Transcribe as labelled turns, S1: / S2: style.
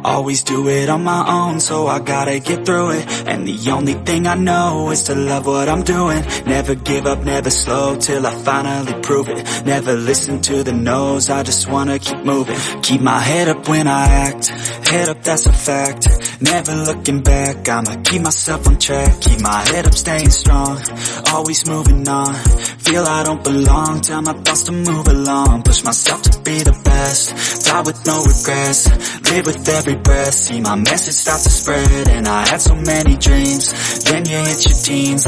S1: Always do it on my own, so I gotta get through it. And the only thing I know is to love what I'm doing. Never give up, never slow, till I finally prove it. Never listen to the no's, I just wanna keep moving. Keep my head up when I act, head up, that's a fact. Never looking back, I'ma keep myself on track. Keep my head up, staying strong, always moving on. Feel I don't belong, tell my thoughts to move along. Push myself to be the best, die with no regrets. Live with every breath, see my message start to spread. And I had so many dreams, then you hit your teens.